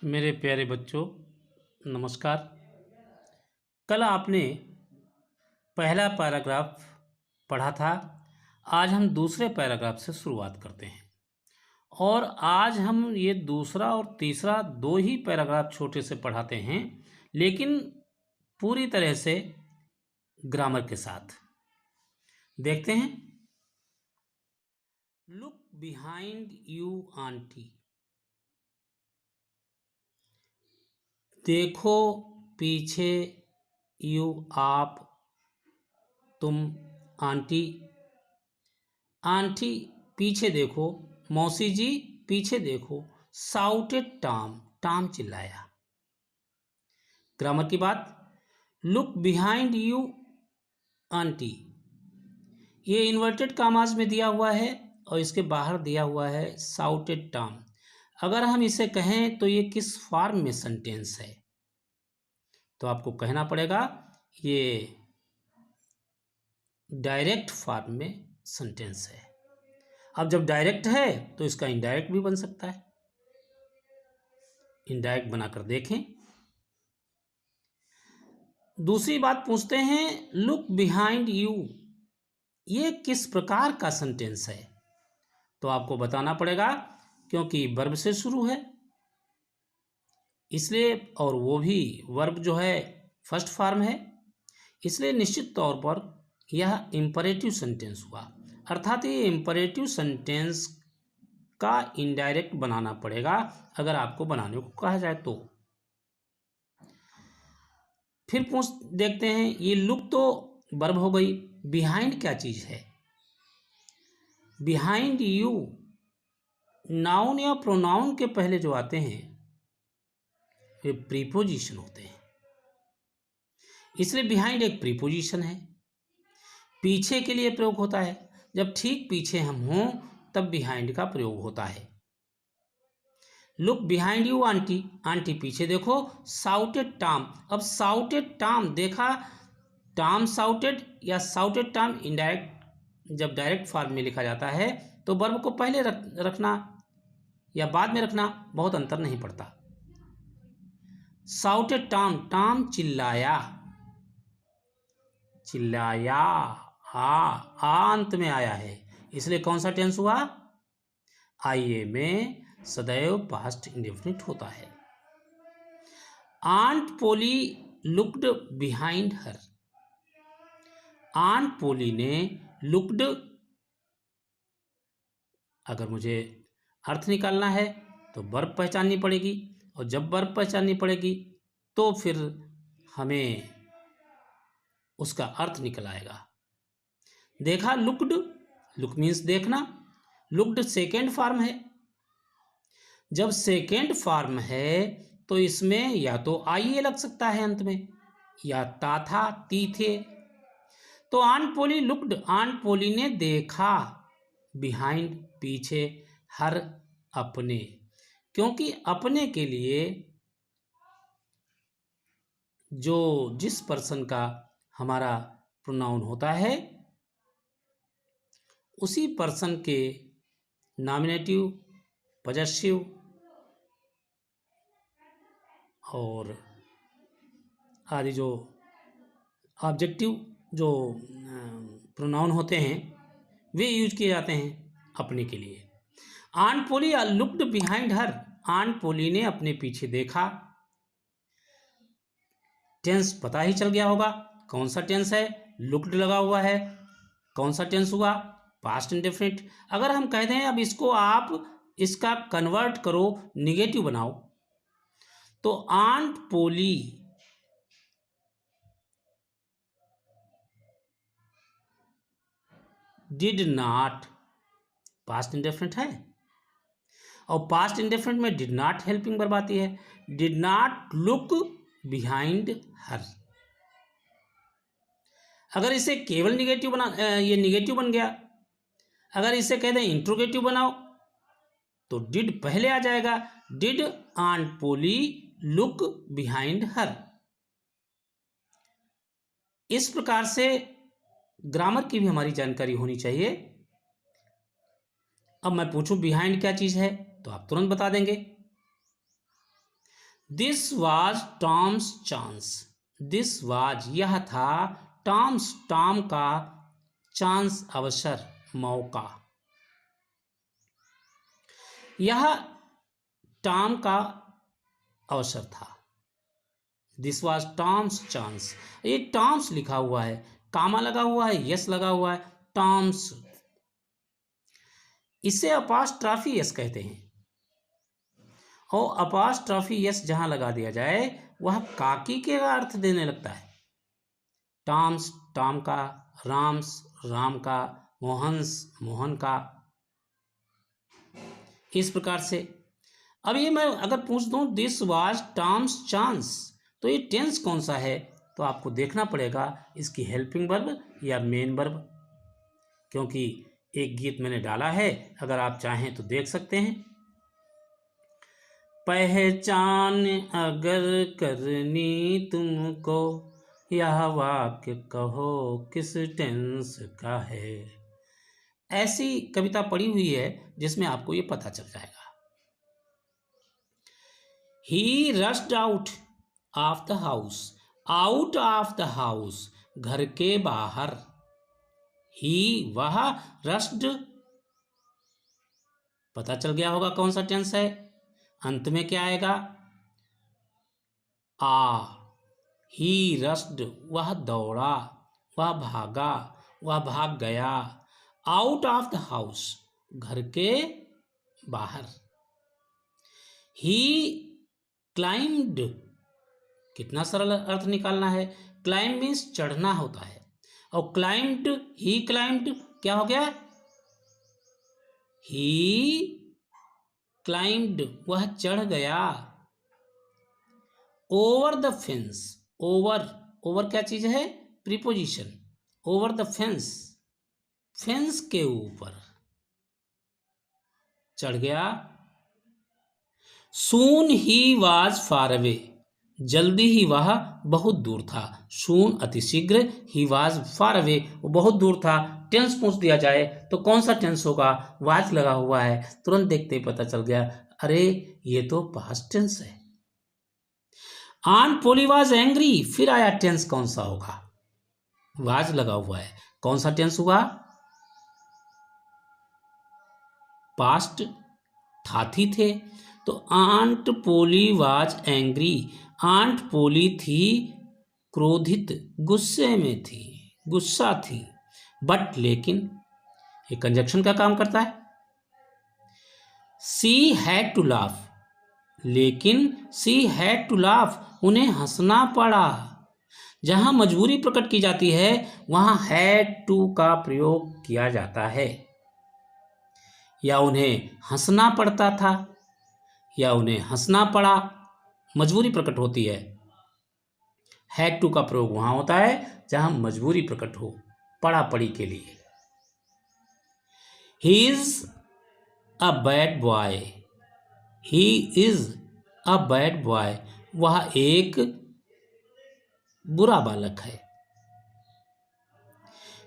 मेरे प्यारे बच्चों, नमस्कार। कल आपने पहला पैराग्राफ पढ़ा था। आज हम दूसरे पैराग्राफ से शुरुआत करते हैं और आज हम ये दूसरा और तीसरा दो ही पैराग्राफ छोटे से पढ़ाते हैं, लेकिन पूरी तरह से ग्रामर के साथ। देखते हैं। Look behind you aunty. देखो पीछे, यू आप, तुम, आंटी। आंटी पीछे देखो, मौसी जी पीछे देखो। साउटेड टॉम, टॉम चिल्लाया। ग्रामर की बात, लुक बिहाइंड यू आंटी। ये इन्वर्टेड कामास में दिया हुआ है और इसके बाहर दिया हुआ है साउटेड टॉम। अगर हम इसे कहें तो ये किस फॉर्म में सेंटेंस है, तो आपको कहना पड़ेगा ये डायरेक्ट फॉर्म में सेंटेंस है। अब जब डायरेक्ट है तो इसका इनडायरेक्ट भी बन सकता है। इनडायरेक्ट बनाकर देखें। दूसरी बात पूछते हैं, लुक बिहाइंड यू ये किस प्रकार का सेंटेंस है, तो आपको बताना पड़ेगा क्योंकि वर्ब से शुरू है इसलिए, और वो भी वर्ब जो है फर्स्ट फॉर्म है, इसलिए निश्चित तौर पर यह इंपरेटिव सेंटेंस हुआ। अर्थात ये इंपरेटिव सेंटेंस का इनडायरेक्ट बनाना पड़ेगा अगर आपको बनाने को कहा जाए तो। फिर देखते हैं, ये लुक तो वर्ब हो गई, बिहाइंड क्या चीज है। बिहाइंड यू नाउन या प्रोनाउन के पहले जो आते हैं वे प्रीपोजिशन होते हैं, इसलिए बिहाइंड एक प्रीपोजिशन है। पीछे के लिए प्रयोग होता है, जब ठीक पीछे हम हों तब बिहाइंड का प्रयोग होता है। Look behind you aunty, aunty पीछे देखो। साउटेड टॉम, अब साउटेड टॉम देखा, टॉम साउटेड या साउटेड टॉम इनडायरेक्ट, जब डायरेक्ट फॉर्म में लिखा जाता है तो वर्ब को पहले रखना या बाद में रखना बहुत अंतर नहीं पड़ता। साउटेड टॉम, टॉम चिल्लाया। चिल्लाया अंत में आया है, इसलिए कौन सा टेंस हुआ, आईए में सदैव पास्ट इंडेफिनिट होता है। आंट पोली looked behind her. Aunt Polly ने लुक्ड, अगर मुझे अर्थ निकालना है तो वर्ब पहचाननी पड़ेगी, और जब वर्ब पहचाननी पड़ेगी तो फिर हमें उसका अर्थ निकल आएगा। देखा लुक्ड, लुक मीन्स देखना, लुक्ड सेकेंड फॉर्म है। जब सेकेंड फॉर्म है तो इसमें या तो आईए लग सकता है अंत में, या ता था, ती थे। तो आंट पोली लुक्ड, आंट पोली ने देखा, बिहाइंड पीछे, हर अपने, क्योंकि अपने के लिए जो जिस पर्सन का हमारा प्रोनाउन होता है उसी पर्सन के नॉमिनेटिव, पजेसिव और आदि जो ऑब्जेक्टिव जो प्रोनाउन होते हैं वे यूज किए जाते हैं अपने के लिए। आंट पोली looked behind her, aunt Polly ने अपने पीछे देखा। टेंस पता ही चल गया होगा कौन सा टेंस है, लुक्ड लगा हुआ है, कौन सा टेंस हुआ, पास्ट इंडेफिनिट। अगर हम कह दें अब इसको आप इसका कन्वर्ट करो, निगेटिव बनाओ, तो aunt Polly did not, past indefinite है और पास्ट इंडेफिनिट में डिड नॉट हेल्पिंग वर्ब आती है। Did not look behind her. अगर इसे केवल निगेटिव बना, ये निगेटिव बन गया। अगर इसे कह दें इंट्रोगेटिव बनाओ तो डिड पहले आ जाएगा, did aunt Polly look behind her. इस प्रकार से ग्रामर की भी हमारी जानकारी होनी चाहिए। अब मैं पूछूं बिहाइंड क्या चीज है तो आप तुरंत बता देंगे। This was Tom's chance. This was यह था, टॉम्स टॉम का, चांस अवसर, मौका। यह टॉम का अवसर था। This was Tom's chance. ये टॉम्स लिखा हुआ है, कामा लगा हुआ है, यस लगा हुआ है, टॉम्स। इसे अपास्ट्रॉफी यस कहते हैं। और अपास्ट्रॉफी यस जहां लगा दिया जाए वह काकी के अर्थ देने लगता है। टॉम्स टॉम का, राम्स राम का, मोहन्स मोहन का, इस प्रकार से। अब ये मैं अगर पूछ दूं दिस वाज टॉम्स चांस, तो ये टेंस कौन सा है, तो आपको देखना पड़ेगा इसकी हेल्पिंग वर्ब या मेन वर्ब, क्योंकि एक गीत मैंने डाला है, अगर आप चाहें तो देख सकते हैं। पहचान अगर करनी तुमको, यह वाक्य कहो किस टेंस का है। ऐसी कविता पढ़ी हुई है जिसमें आपको ये पता चल जाएगा। He rushed out of the house, out of the house, घर के बाहर। ही वह, रश्ड, पता चल गया होगा कौन सा टेंस है। अंत में क्या आएगा, आ। ही रश्ड वह दौड़ा, वह भागा, वह भाग गया। आउट ऑफ द हाउस, घर के बाहर। ही क्लाइम्ड, कितना सरल अर्थ निकालना है। क्लाइंब मीन्स चढ़ना होता है, और क्लाइम्ड, ही क्लाइम्ड क्या हो गया, ही क्लाइम्ड वह चढ़ गया। Over the fence, over, over क्या चीज है, preposition. Over the fence, fence के ऊपर चढ़ गया। सून ही वाज फार अवे, जल्दी ही वह बहुत दूर था। सून अतिशीघ्र, ही वाज फार अवे वो बहुत दूर था। टेंस पूछ दिया जाए तो कौन सा टेंस होगा, वाज लगा हुआ है, तुरंत देखते ही पता चल गया, अरे ये तो पास्ट टेंस है। आंट पोली वाज एंग्री, फिर आया टेंस कौन सा होगा, वाज लगा हुआ है, कौन सा टेंस हुआ, पास्ट, थाथी थे, तो aunt Polly was angry, aunt Polly थी क्रोधित, गुस्से में थी, गुस्सा थी। बट लेकिन, ये कंजक्शन का काम करता है। सी हैड टू लाफ, लेकिन सी हैड टू लाफ उन्हें हंसना पड़ा। जहां मजबूरी प्रकट की जाती है वहां हैड टू का प्रयोग किया जाता है। या उन्हें हंसना पड़ता था, या उन्हें हंसना पड़ा, मजबूरी प्रकट होती है। हैड टू का प्रयोग वहां होता है जहां मजबूरी प्रकट हो, पड़ा पड़ी के लिए। He is a bad boy, he is a bad boy वह एक बुरा बालक है।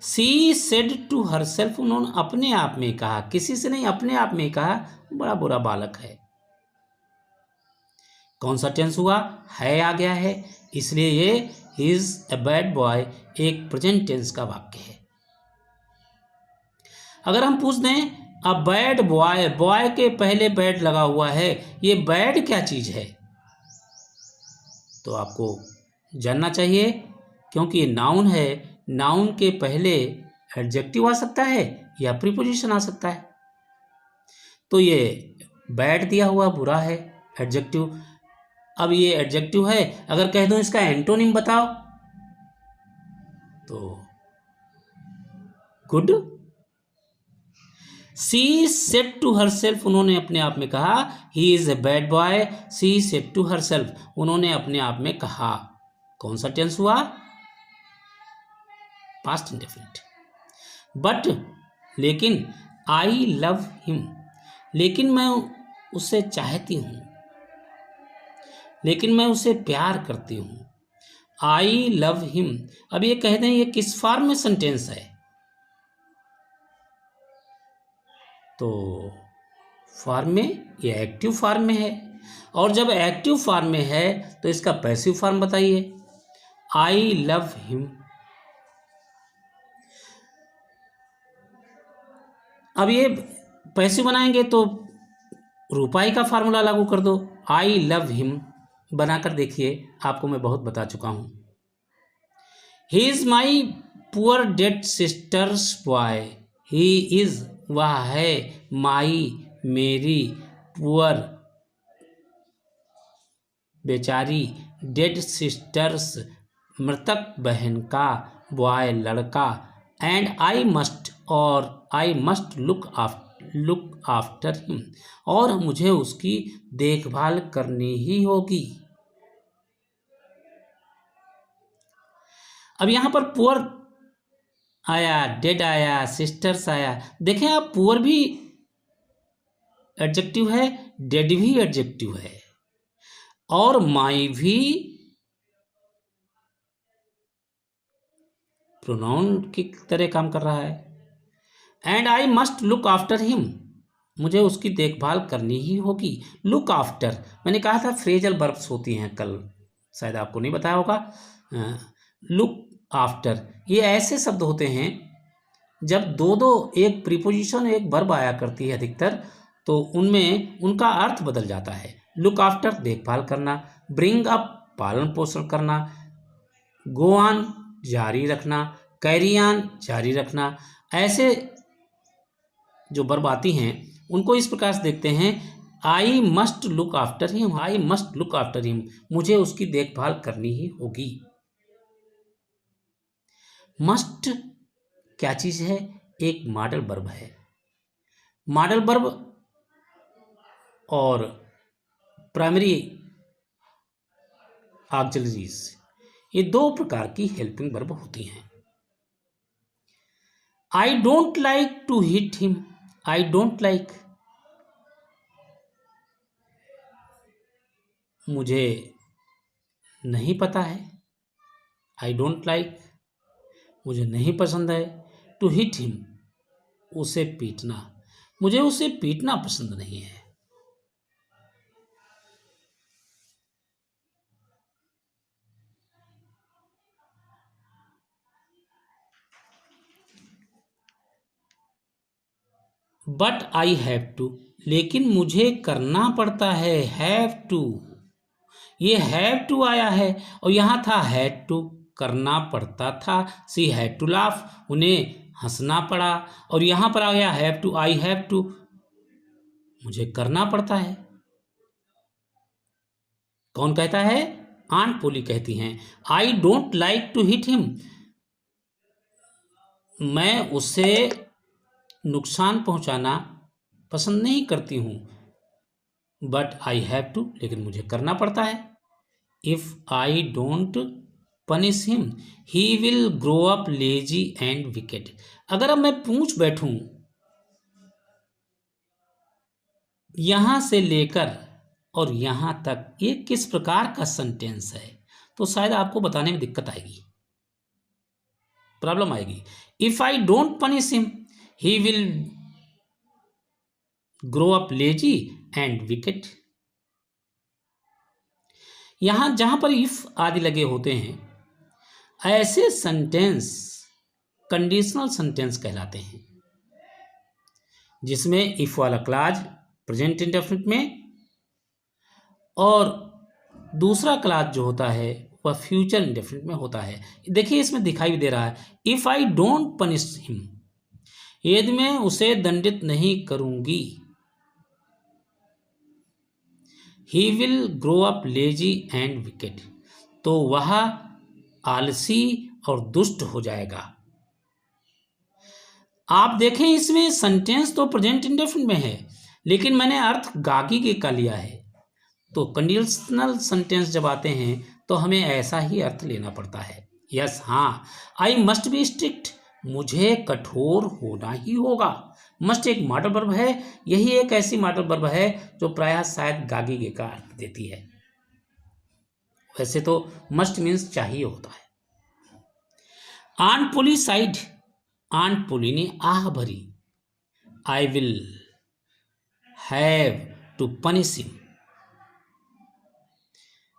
सी सेड टू हरसेल्फ, उन्होंने अपने आप में कहा, किसी से नहीं, अपने आप में कहा, बड़ा बुरा बालक है। कौन सा टेंस हुआ, है आ गया है, इसलिए ये इज ए बैड बॉय एक प्रेजेंट टेंस का वाक्य है। अगर हम पूछ दें अ बैड बॉय, बॉय के पहले बैड लगा हुआ है, ये बैड क्या चीज है, तो आपको जानना चाहिए, क्योंकि ये नाउन है, नाउन के पहले एडजेक्टिव आ सकता है या प्रीपोजिशन आ सकता है। तो ये बैड दिया हुआ बुरा है, एडजेक्टिव। अब ये एडजेक्टिव है, अगर कह दूं इसका एंटोनिम बताओ, तो good. She said to herself, उन्होंने अपने आप में कहा, he is a bad boy, she said to herself, उन्होंने अपने आप में कहा। कौन सा टेंस हुआ, पास्ट इंडेफिनिट। बट लेकिन, आई लव हिम, लेकिन मैं उसे चाहती हूं, लेकिन मैं उसे प्यार करती हूं। आई लव हिम, अब ये कह दें ये किस फॉर्म में सेंटेंस है, तो फॉर्म में, ये एक्टिव फॉर्म में है, और जब एक्टिव फॉर्म में है तो इसका पैसिव फॉर्म बताइए। I love him. अब ये पैसिव बनाएंगे तो रूपाई का फार्मूला लागू कर दो। आई लव हिम बनाकर देखिए, आपको मैं बहुत बता चुका हूं। He is my poor dead sisters boy. He is वह है, माई मेरी, पुअर बेचारी, डेड सिस्टर्स मृतक बहन का, बॉय लड़का, एंड आई मस्ट और I must look after him और मुझे उसकी देखभाल करनी ही होगी। अब यहां पर पुअर आया, डेड आया, सिस्टर्स आया। देखें आप, पुअर भी एडजेक्टिव है, डेड भी एडजेक्टिव है और माई भी प्रोनाउन की तरह काम कर रहा है। And I must look after him, मुझे उसकी देखभाल करनी ही होगी। लुक आफ्टर, मैंने कहा था फ्रेजल वर्ब्स होती हैं कल, शायद आपको नहीं बताया होगा। लुक आफ्टर ये ऐसे शब्द होते हैं जब दो दो एक प्रीपोजिशन एक वर्ब आया करती है अधिकतर, तो उनमें उनका अर्थ बदल जाता है। लुक आफ्टर देखभाल करना, ब्रिंग अप पालन पोषण करना, गो ऑन जारी रखना, कैरी ऑन जारी रखना, ऐसे जो वर्ब आती हैं उनको इस प्रकार से देखते हैं। I must look after him, I must look after him, मुझे उसकी देखभाल करनी ही होगी। मस्ट क्या चीज है? एक मॉडल वर्ब है। मॉडल वर्ब और प्राइमरी ऑक्सिलरीज ये दो प्रकार की हेल्पिंग वर्ब होती हैं। I don't like to hit him, I don't like मुझे नहीं पता है, आई डोंट लाइक मुझे नहीं पसंद है, टू हिट हिम उसे पीटना, मुझे उसे पीटना पसंद नहीं है। बट आई हैव टू, लेकिन मुझे करना पड़ता है। हैव टू, ये हैव टू आया है और यहां था हैड टू, करना पड़ता था। सी हैड टू लाफ, उन्हें हंसना पड़ा, और यहां पर आ गया have to, I have to, मुझे करना पड़ता है। कौन कहता है? आंट पोली कहती हैं। I don't like to hit him, मैं उसे नुकसान पहुंचाना पसंद नहीं करती हूं। बट आई हैव टू, लेकिन मुझे करना पड़ता है। If I don't punish him he will grow up lazy and wicket, अगर अब मैं पूछ बैठूं यहां से लेकर और यहां तक ये किस प्रकार का सेंटेंस है, तो शायद आपको बताने में दिक्कत आएगी, प्रॉब्लम आएगी। If I don't punish him he will grow up lazy and wicket. यहां जहां पर इफ आदि लगे होते हैं ऐसे सेंटेंस कंडीशनल सेंटेंस कहलाते हैं, जिसमें इफ वाला क्लॉज प्रेजेंट इंडेफिनिट में और दूसरा क्लॉज जो होता है वह फ्यूचर इंडेफिनिट में होता है। देखिए इसमें दिखाई भी दे रहा है, if I don't punish him, यदि मैं उसे दंडित नहीं करूंगी, he will grow up lazy and wicket, तो वह आलसी और दुष्ट हो जाएगा। आप देखें इसमें सेंटेंस तो प्रेजेंट इंडेफिनिट में है, लेकिन मैंने अर्थ गागी के का लिया है। तो कंडीशनल सेंटेंस जब आते हैं तो हमें ऐसा ही अर्थ लेना पड़ता है। यस, हाँ, आई मस्ट बी स्ट्रिक्ट, मुझे कठोर होना ही होगा। मस्ट एक मॉडल वर्ब है, यही एक ऐसी मॉडल वर्ब है जो प्रायः शायद गागी के का अर्थ देती है। वैसे तो मस्ट मीन्स चाहिए होता है। Aunt Polly said, aunt Polly ने आह भरी। I will have to punish him,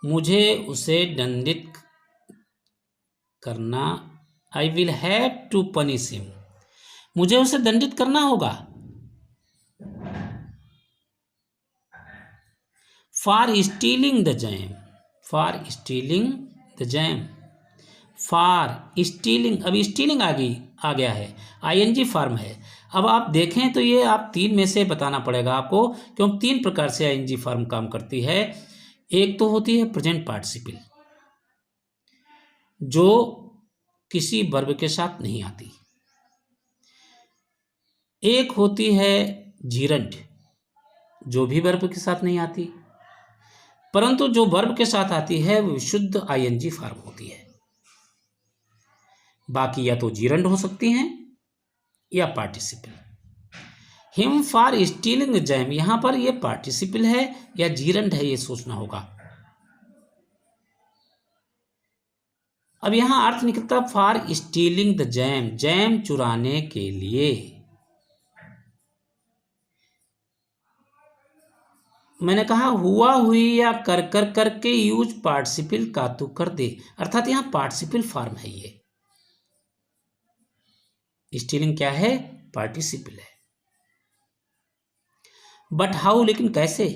मुझे उसे दंडित करना, I will have to punish him, मुझे उसे दंडित करना होगा। For stealing the jam, for stealing the jam, for stealing, अब स्टीलिंग आ गया है, आईएनजी फॉर्म है। अब आप देखें तो ये आप तीन में से बताना पड़ेगा आपको, क्योंकि तीन प्रकार से आईएनजी फॉर्म काम करती है। एक तो होती है प्रेजेंट पार्टिसिपल, जो किसी वर्ब के साथ नहीं आती। एक होती है जीरंड, जो भी वर्ब के साथ नहीं आती, परंतु जो वर्ब के साथ आती है वो शुद्ध आईएनजी फॉर्म होती है। बाकी या तो जीरंड हो सकती हैं या participle. Him for stealing jam, यहां पर ये पार्टिसिपल है या जीरंड है, ये सोचना होगा। अब यहां अर्थ निकलता for stealing the jam, jam चुराने के लिए। मैंने कहा हुआ हुई या कर कर करके यूज पार्टिसिपल का तो कर दे, अर्थात यहां पार्टिसिपल फॉर्म है। ये स्टीलिंग क्या है? पार्टिसिपल है। बट हाउ, लेकिन कैसे?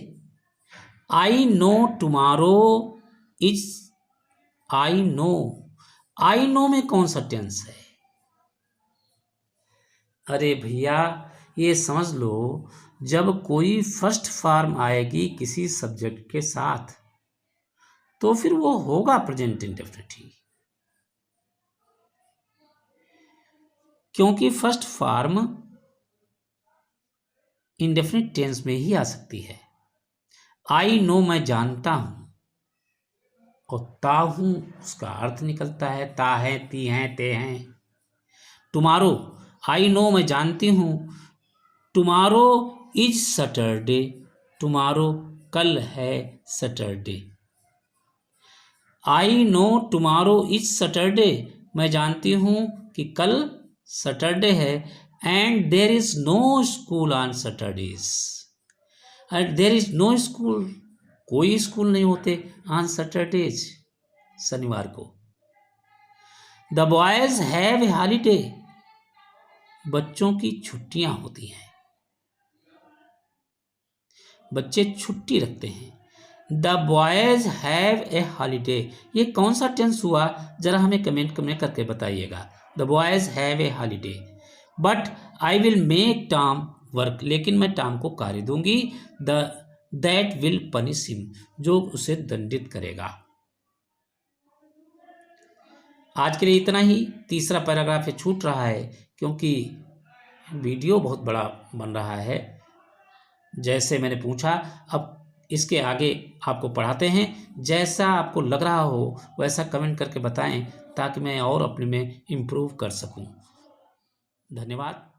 आई know tomorrow is, I know में कौन सा टेंस है? अरे भैया ये समझ लो, जब कोई फर्स्ट फॉर्म आएगी किसी सब्जेक्ट के साथ तो फिर वो होगा प्रेजेंट इंडेफिनिट ही, क्योंकि फर्स्ट फॉर्म इंडेफिनिट टेंस में ही आ सकती है। आई नो मैं जानता हूं, और ता हूं उसका अर्थ निकलता है ता है, ती हैं, ते हैं। टुमारो, आई नो मैं जानती हूं, टुमारो इज सैटरडे, टुमारो कल है Saturday. I know tomorrow is Saturday, मैं जानती हूं कि कल सैटरडे है। And there is no school on Saturdays, and there is no school, कोई स्कूल नहीं होते ऑन सैटरडेज, शनिवार को। The boys have a holiday, बच्चों की छुट्टियां होती हैं, बच्चे छुट्टी रखते हैं। The boys have a holiday, ये कौन सा टेंस हुआ जरा हमें कमेंट करके बताइएगा। The boys have a holiday, but I will make Tom work, लेकिन मैं टॉम को कार्य दूंगी। दैट विल पनिश हिम, जो उसे दंडित करेगा। आज के लिए इतना ही। तीसरा पैराग्राफ ये छूट रहा है क्योंकि वीडियो बहुत बड़ा बन रहा है। जैसे मैंने पूछा, अब इसके आगे आपको पढ़ाते हैं, जैसा आपको लग रहा हो वैसा कमेंट करके बताएं ताकि मैं और अपने में इम्प्रूव कर सकूं। धन्यवाद।